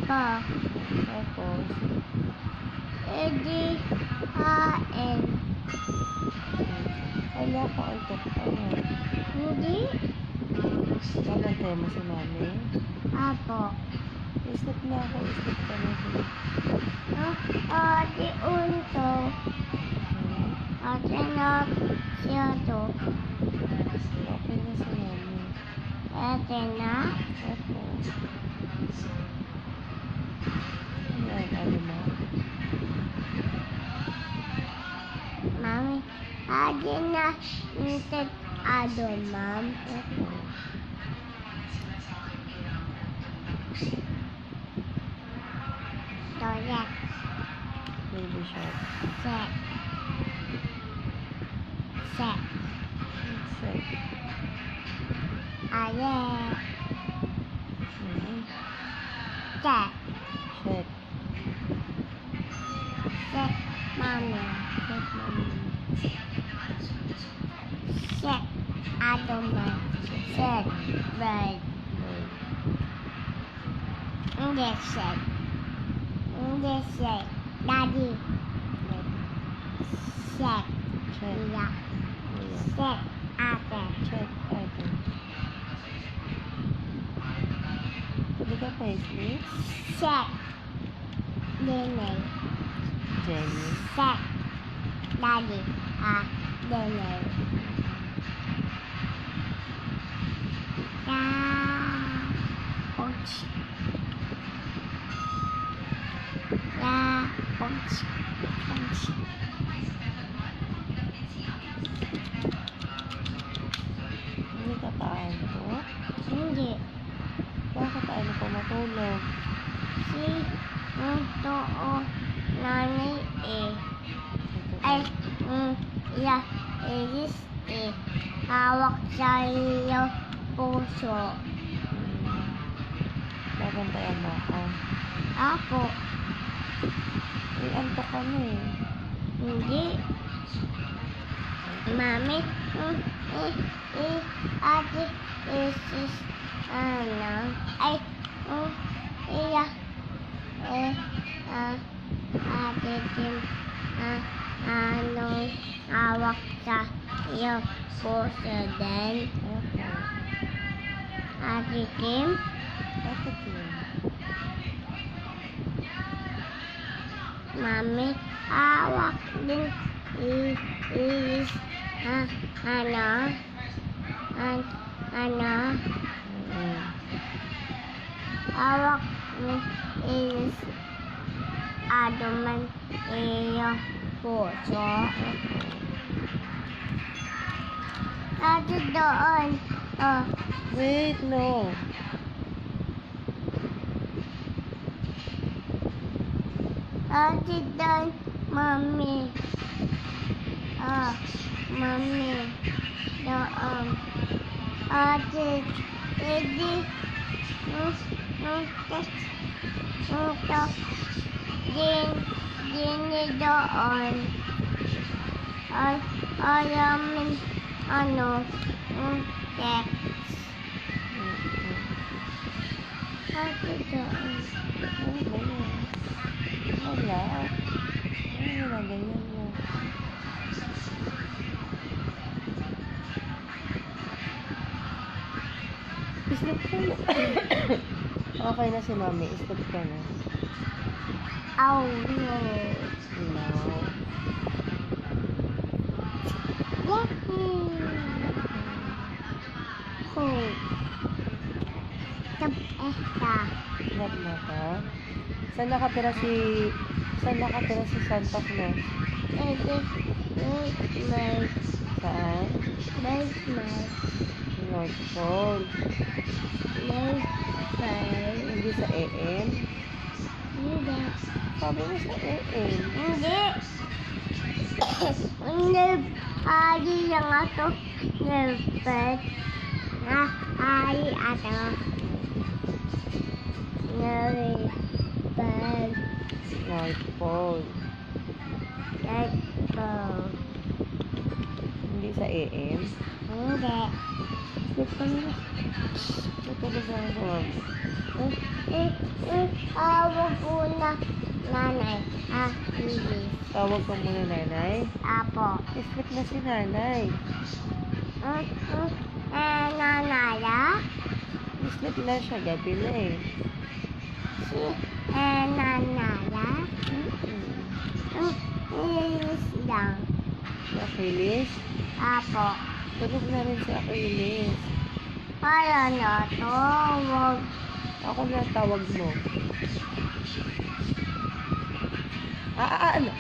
ka. Tapos, Edi, kain. wala ka antok ka na. Hindi? Nalantay mo si mami. Apo. Isip na ako, isip ka na. Ate unto. Ate na siya to. Okay na si mami. Ate na. Opo. Ayan, ano mo? Mami, ate na intet ado, ma'am. Opo. Toilet. Baby shark. Set. Set. Set. Ale. Hmm. Set. Check. Set, mami. Check, mami. Set, ado, ma'am. Set, right. Bird. Hindi set. Hindi set. Daddy. Set. Check. Iya. Iya. Set, ate. Check. Ate. Pwede ka paisley? Set. Dinner. Jenny. Set. Daddy. Dinner. Ouch. Ouch. Ouch. Hindi ka paantok? Hindi. Bakit ayaw ko matulog? Si totoo nanay ay iya is hawak sa iyo puso. Babantayan mo ako. Apo, Antok ka na eh. hindi. Mami, ate is ano, ay, iya, ate Kim, anong hawak sa iyo puso din. Okay. Ate Kim, Bakit yun? mami, hawak din is, ano, hawak is, aduman iyo puso. Ate doon, Wait, no. ate doon, mami. Mami, doon. Ate, edi, din doon. Ayamin, ano, text. Ate doon. Ano ba yun? Wala. Ano na ganyan mo? Isip ka na. Okay na si mami. Isip ka na. Oh, no. No. Yahoo! Cool. Love mo ka? Saan nakatira si Santa Claus? Saan? North Pole. Hindi sa AM? Sabi mo sa AM. Hindi. Hari yang ako nilpet. Hari ato. Nilpet. North Pole. Nilpet. Hindi sa AM? Hindi. Sleep ka na. Tutulog lang ako. Tawag po na nanay. Hindi. Tawag ka muna nanay. Apo. Sleep na si nanay. Nanaya? Sleep na siya, gabi na eh. Si nanaya? Ilis lang. Si Achilles? Apo. Tulog na rin si Achilles. Kaya na to. Wag. Ako na tawag mo. Ano?